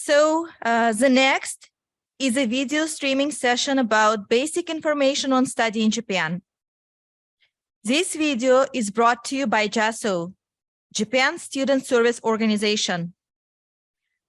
The next is a video streaming session about basic information on study in Japan. This video is brought to you by JASSO, Japan Student Service Organization.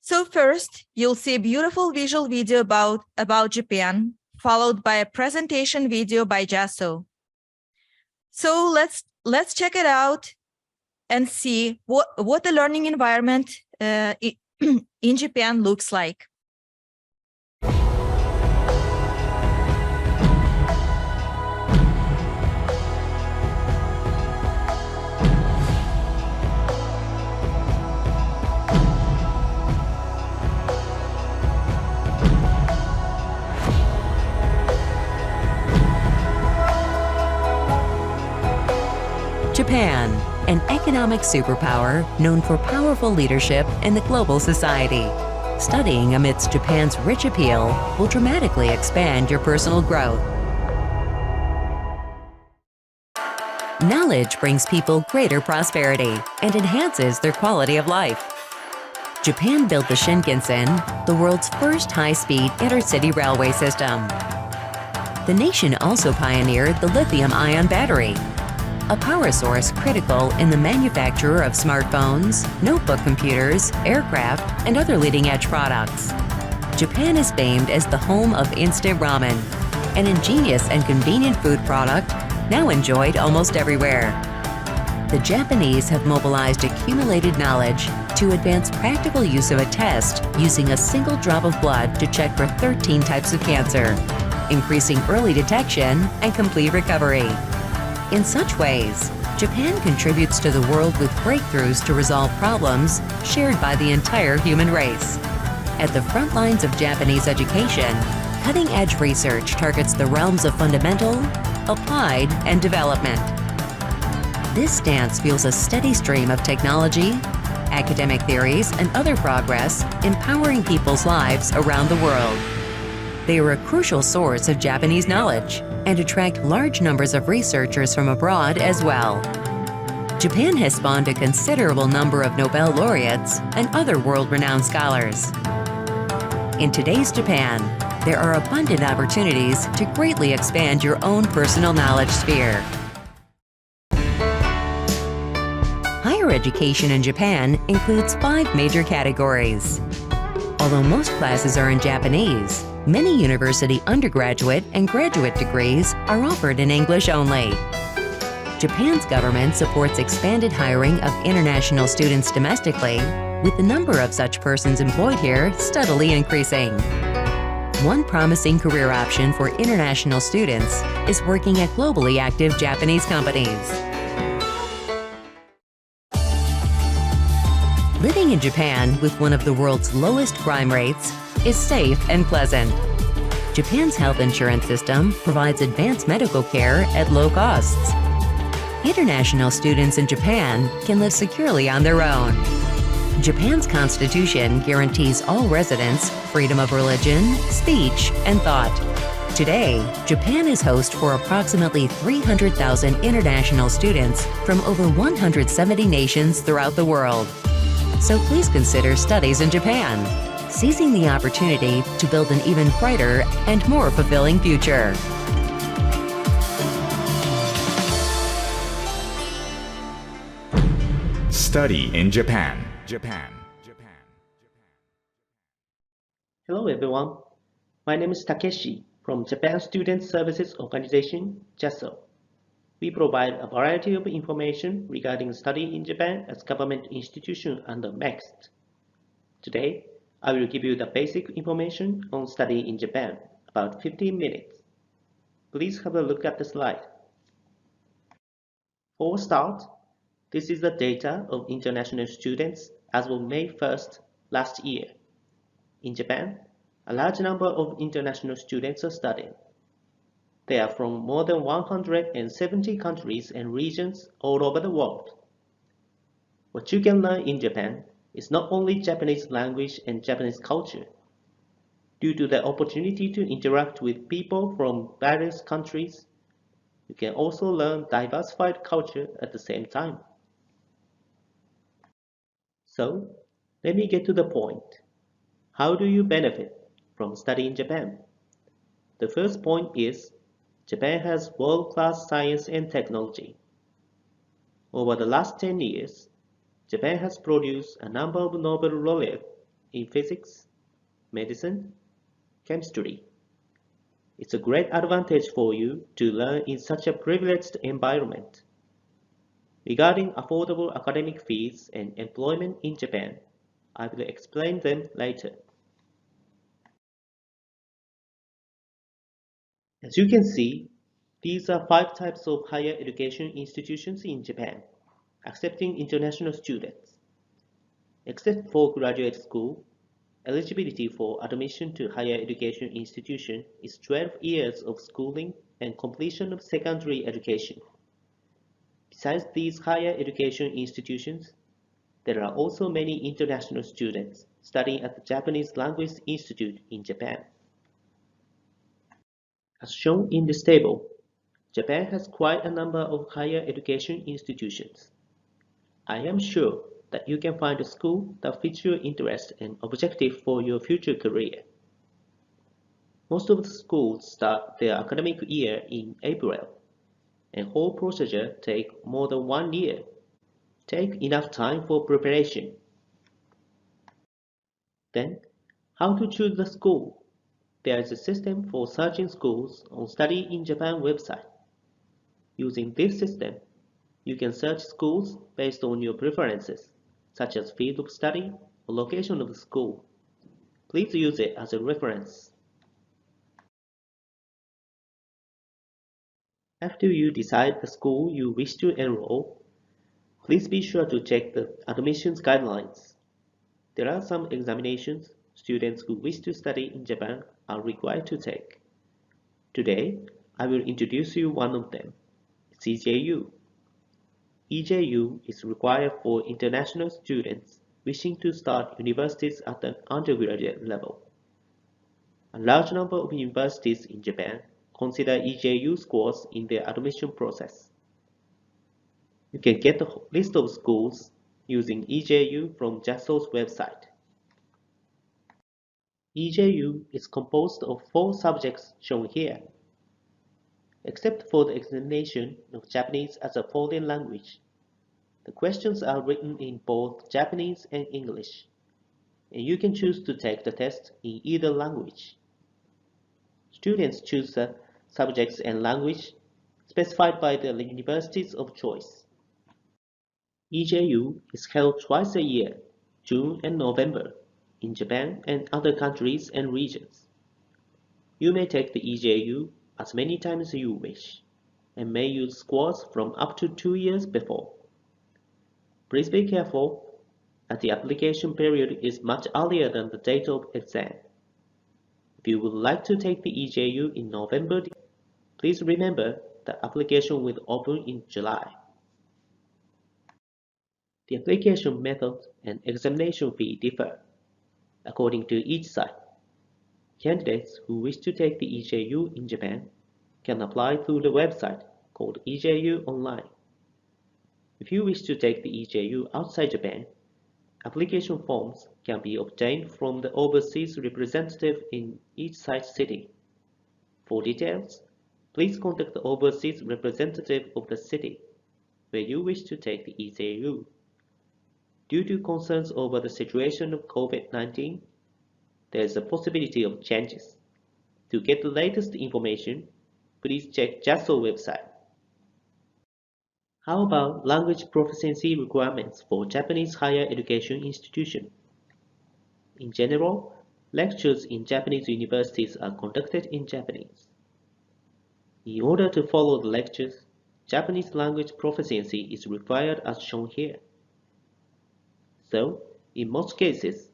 So first, you'll see a beautiful visual video about Japan, followed by a presentation video by JASSO. So let's check it out and see what the learning environment in Japan looks like. Japan, an economic superpower known for powerful leadership in the global society. Studying amidst Japan's rich appeal will dramatically expand your personal growth. Knowledge brings people greater prosperity and enhances their quality of life. Japan built the Shinkansen, the world's first high-speed intercity railway system. The nation also pioneered the lithium-ion battery, a power source critical in the manufacture of smartphones, notebook computers, aircraft, and other leading-edge products. Japan is famed as the home of instant ramen, an ingenious and convenient food product now enjoyed almost everywhere. The Japanese have mobilized accumulated knowledge to advance practical use of a test using a single drop of blood to check for 13 types of cancer, increasing early detection and complete recovery. In such ways, Japan contributes to the world with breakthroughs to resolve problems shared by the entire human race. At the front lines of Japanese education, cutting-edge research targets the realms of fundamental, applied, and development. This stance fuels a steady stream of technology, academic theories, and other progress, empowering people's lives around the world. They are a crucial source of Japanese knowledge and attract large numbers of researchers from abroad as well. Japan has spawned a considerable number of Nobel laureates and other world-renowned scholars. In today's Japan, there are abundant opportunities to greatly expand your own personal knowledge sphere. Higher education in Japan includes 5 major categories. Although most classes are in Japanese, many university undergraduate and graduate degrees are offered in English only. Japan's government supports expanded hiring of international students domestically, with the number of such persons employed here steadily increasing. One promising career option for international students is working at globally active Japanese companies. Living in Japan with one of the world's lowest crime rates is safe and pleasant. Japan's health insurance system provides advanced medical care at low costs. International students in Japan can live securely on their own. Japan's constitution guarantees all residents freedom of religion, speech, and thought. Today, Japan is host for approximately 300,000 international students from over 170 nations throughout the world. So please consider studies in Japan, seizing the opportunity to build an even brighter and more fulfilling future. Study in Japan. Hello everyone, my name is Takeshi from Japan Student Services Organization, JASSO. We provide a variety of information regarding study in Japan as government institution under MEXT. Today, I will give you the basic information on study in Japan, about 15 minutes. Please have a look at the slide. For a start, this is the data of international students as of May 1st last year. In Japan, a large number of international students are studying. They are from more than 170 countries and regions all over the world. What you can learn in Japan is not only Japanese language and Japanese culture. Due to the opportunity to interact with people from various countries, you can also learn diversified culture at the same time. So, let me get to the point. How do you benefit from studying in Japan? The first point is Japan has world-class science and technology. Over the last 10 years, Japan has produced a number of Nobel laureates in physics, medicine, chemistry. It's a great advantage for you to learn in such a privileged environment. Regarding affordable academic fees and employment in Japan, I will explain them later. As you can see, these are 5 types of higher education institutions in Japan, accepting international students. Except for graduate school, eligibility for admission to higher education institution is 12 years of schooling and completion of secondary education. Besides these higher education institutions, there are also many international students studying at the Japanese Language Institute in Japan. As shown in this table, Japan has quite a number of higher education institutions. I am sure that you can find a school that fits your interest and objective for your future career. Most of the schools start their academic year in April, and whole procedure takes more than 1 year. Take enough time for preparation. Then, how to choose the school? There is a system for searching schools on Study in Japan website. Using this system, you can search schools based on your preferences, such as field of study or location of the school. Please use it as a reference. After you decide the school you wish to enroll, please be sure to check the admissions guidelines. There are some examinations students who wish to study in Japan are required to take. Today, I will introduce you one of them. It's EJU. EJU is required for international students wishing to start universities at the undergraduate level. A large number of universities in Japan consider EJU scores in their admission process. You can get a list of schools using EJU from JASSO's website. EJU is composed of 4 subjects shown here. Except for the examination of Japanese as a foreign language, the questions are written in both Japanese and English, and you can choose to take the test in either language. Students choose the subjects and language specified by the universities of choice. EJU is held twice a year, June and November, in Japan and other countries and regions. You may take the EJU as many times as you wish, and may use scores from up to 2 years before. Please be careful, as the application period is much earlier than the date of exam. If you would like to take the EJU in November, please remember that application will open in July. The application method and examination fee differ according to each site. Candidates who wish to take the EJU in Japan can apply through the website called EJU Online. If you wish to take the EJU outside Japan, application forms can be obtained from the overseas representative in each site city. For details, please contact the overseas representative of the city where you wish to take the EJU. Due to concerns over the situation of COVID-19, there is a possibility of changes. To get the latest information, please check JASSO website. How about language proficiency requirements for Japanese higher education institution? In general, lectures in Japanese universities are conducted in Japanese. In order to follow the lectures, Japanese language proficiency is required as shown here. So, in most cases,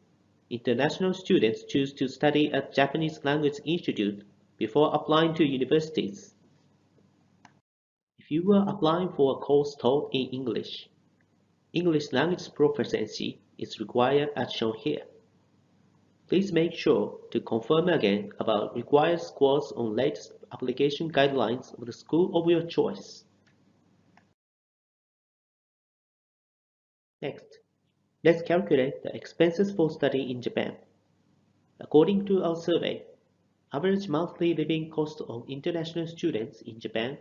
international students choose to study at Japanese Language Institute before applying to universities. If you are applying for a course taught in English, English language proficiency is required as shown here. Please make sure to confirm again about required scores on latest application guidelines of the school of your choice. Next, let's calculate the expenses for study in Japan. According to our survey, average monthly living cost of international students in Japan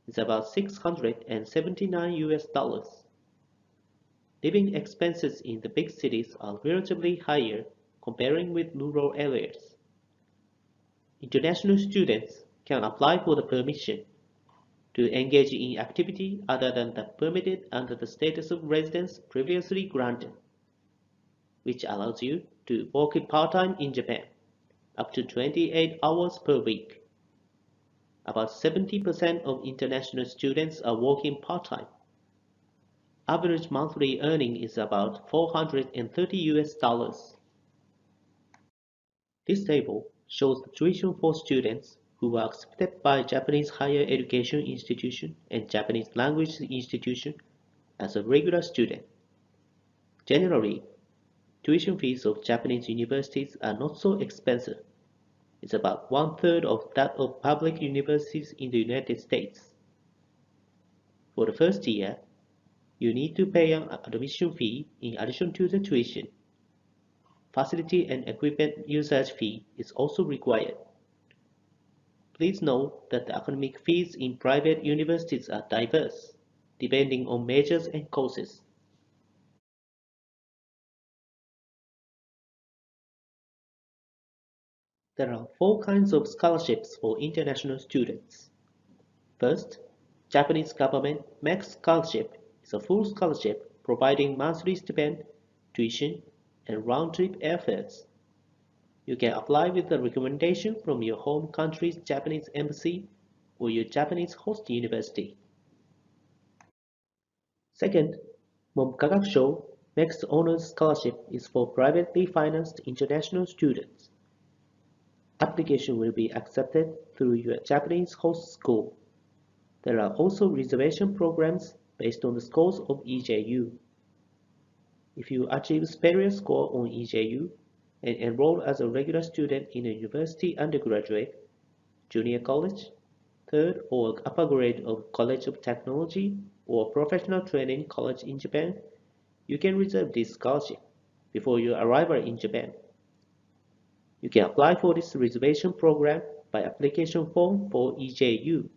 is about $679. Living expenses in the big cities are relatively higher comparing with rural areas. International students can apply for the permission to engage in activity other than that permitted under the status of residence previously granted, which allows you to work part-time in Japan, up to 28 hours per week. About 70% of international students are working part-time. Average monthly earning is about $430. This table shows the tuition for students who are accepted by Japanese higher education institution and Japanese language institution as a regular student. Generally, tuition fees of Japanese universities are not so expensive. It's about one-third of that of public universities in the United States. For the first year, you need to pay an admission fee in addition to the tuition. Facility and equipment usage fee is also required. Please note that the academic fees in private universities are diverse, depending on majors and courses. There are four kinds of scholarships for international students. First, Japanese government makes scholarship is a full scholarship providing monthly stipend, tuition, and round-trip airfares. You can apply with a recommendation from your home country's Japanese embassy or your Japanese host university. Second, Momkagakusho makes honors scholarship is for privately financed international students. Application will be accepted through your Japanese host school. There are also reservation programs based on the scores of EJU. If you achieve superior score on EJU and enroll as a regular student in a university undergraduate, junior college, third or upper grade of College of Technology or professional training college in Japan, you can reserve this scholarship before your arrival in Japan. You can apply for this reservation program by application form for EJU.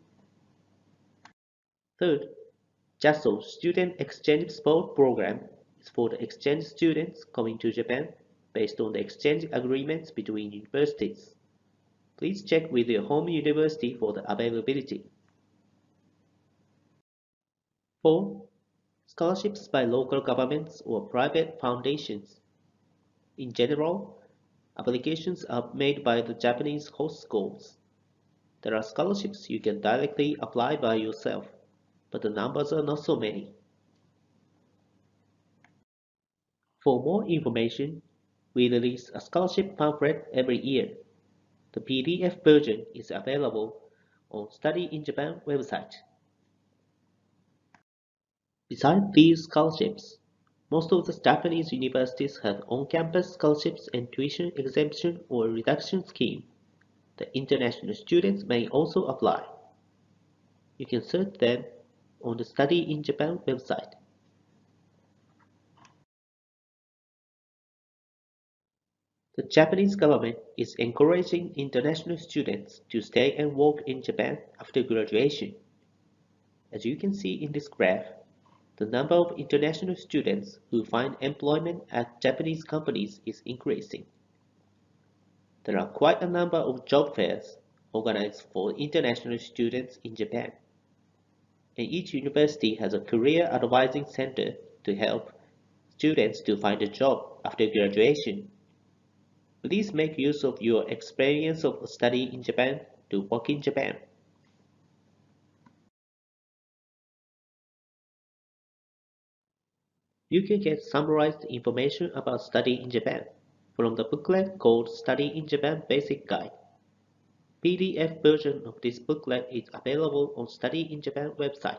Third, JASSO Student Exchange Sport Program is for the exchange students coming to Japan based on the exchange agreements between universities. Please check with your home university for the availability. 4. Scholarships by local governments or private foundations. In general, applications are made by the Japanese host schools. There are scholarships you can directly apply by yourself, but the numbers are not so many. For more information, we release a scholarship pamphlet every year. The PDF version is available on Study in Japan website. Besides these scholarships, most of the Japanese universities have on-campus scholarships and tuition exemption or reduction scheme. The international students may also apply. You can search them on the Study in Japan website. The Japanese government is encouraging international students to stay and work in Japan after graduation. As you can see in this graph, the number of international students who find employment at Japanese companies is increasing. There are quite a number of job fairs organized for international students in Japan, and each university has a career advising center to help students to find a job after graduation. Please make use of your experience of study in Japan to work in Japan. You can get summarized information about study in Japan from the booklet called Study in Japan Basic Guide. PDF version of this booklet is available on Study in Japan website.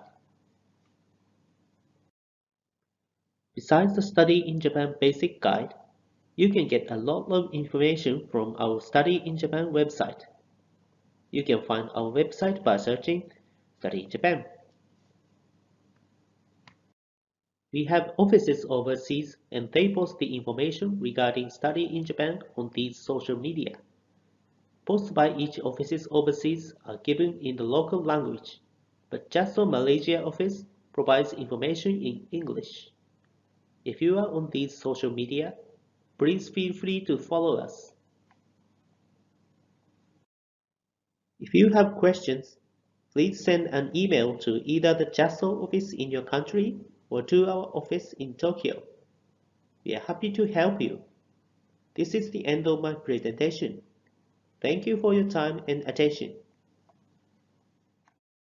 Besides the Study in Japan Basic Guide, you can get a lot of information from our Study in Japan website. You can find our website by searching Study in Japan. We have offices overseas and they post the information regarding study in Japan on these social media. Posts by each offices overseas are given in the local language, but JASSO Malaysia office provides information in English. If you are on these social media, please feel free to follow us. If you have questions, please send an email to either the JASSO office in your country or to our office in Tokyo. We are happy to help you. This is the end of my presentation. Thank you for your time and attention.